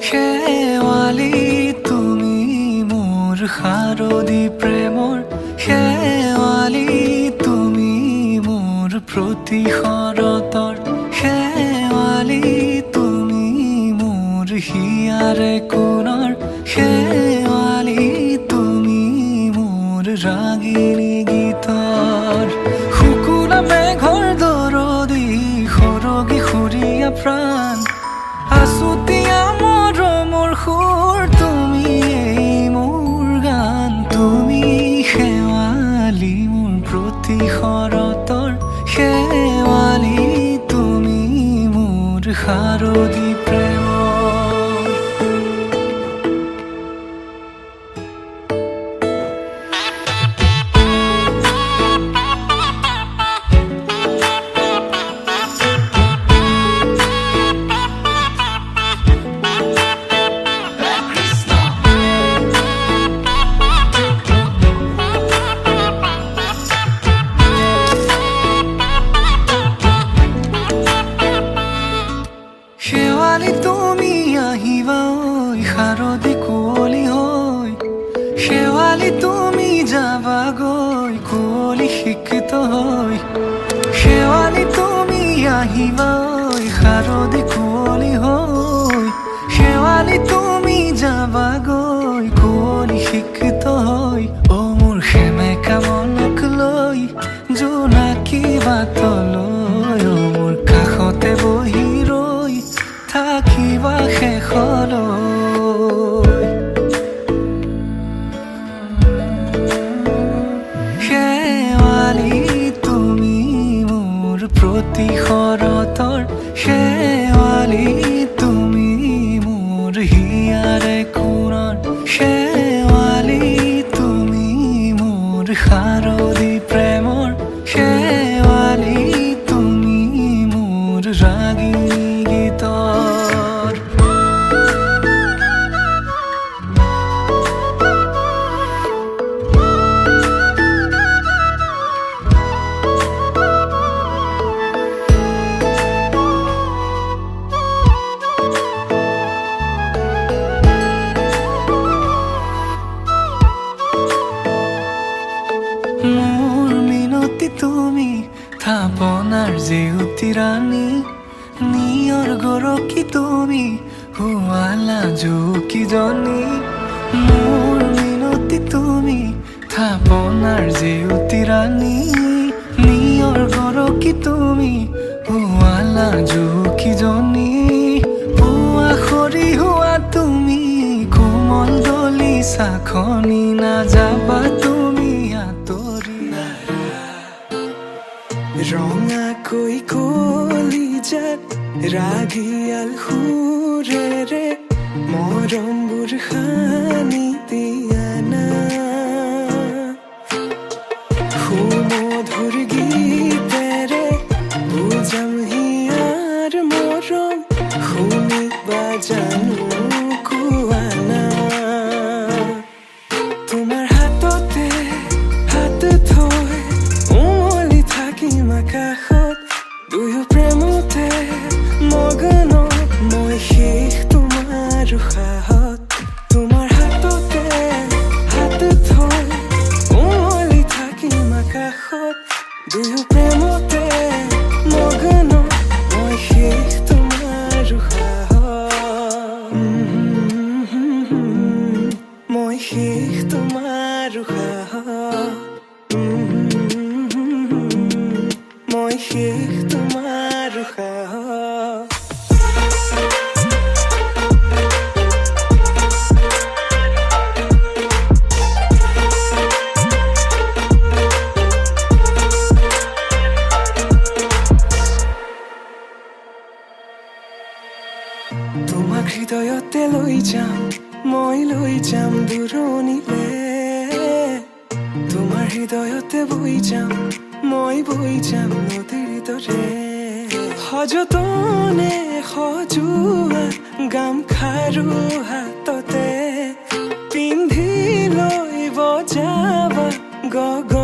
শেৱালি তুমি মোৰ শাৰদী প্ৰেমৰ শেৱালি তুমি মোৰ প্ৰতি শৰতৰ শেৱালি তুমি মোৰ হিয়াৰে কোণৰ শেৱালি তুমি মোৰ ৰাগিনী গীতৰ শুকুলা মেঘৰ দৰদি সৰগী সুৰীয়া প্ৰাণ আছুতীয়া মৰমৰ সুৰ তুমি মোৰ গান তুমি শেৱালি মোৰ প্ৰতি শৰতৰ শেৱালি তুমি মোৰ শাৰদী প্ৰেমৰ শেৱালি তুমি আহিবা ঐ শাৰদী কুঁৱলী হৈ শেৱালি তুমি যাবাগৈ কুঁৱলী শিক্ষিত হৈ শেৱালি তুমি আহিবা ঐ শাৰদী কুঁৱলী হৈ শেৱালি তুমি যাবাগৈ কুঁৱলী শিক্ষিত হৈ অ মোৰ সেমেকা মনক লৈ জোনাকী বাটলৈ অ মোৰ কাষতে বহি থাকিবা শেষলৈ শেৱালি তুমি মোৰ প্ৰতি শৰতৰ শেৱালি তুমি মোৰ হিয়াৰে কোণৰ শেৱালি তুমি মোৰ শাৰদী প্ৰেমৰ শেৱালি তুমি মোৰ ৰাগিনী গীতৰ মোৰ মিনতি তুমি থাপনাৰ জেউতি ৰাণী নিয়ৰ গৰকী তুমি শুৱালা জুকিজনী মোৰ মিনতি তুমি থাপনাৰ জেউতি ৰাণী নিয়ৰ গৰকী তুমি শুৱালা জুকিজনী পুৱা সৰি হোৱা তুমি কোমল দলি চাখনি নাযাবা তুমি আঁতৰি ৰঙাকৈ কলিজাত ৰাগিয়াল সুৰেৰে মৰমবোৰ সানি দিয়া না সুমধুৰ গীতেৰে বুজাম হিয়াৰ মৰম শুনিবা জানো কোৱা না তোমাৰ হাততে হাত থৈ উমলি থাকিম আকাশত দুয়ো প্ৰেমতে মগ্ন মই শেষ তোমাৰ উশাহত তোমাৰ হাততে হাত থৈ উমলি থাকিম আকাশত দুয়ো প্ৰেমতে মগ্ন মই শেষ তোমাৰ উশাহত মই শেষ তোমাৰ উশাহত মই শেষ তোমাৰ উশাহত তোমাক হৃদয়তে লৈ যাম মই লৈ যাম দূৰণিলে তোমাৰ হৃদয়তে বৈ যাম মই বৈ যাম নদীৰ দৰে সযতনে সজোৱা গামখাৰু হাততে পিন্ধি লৈ বজাবা গগনা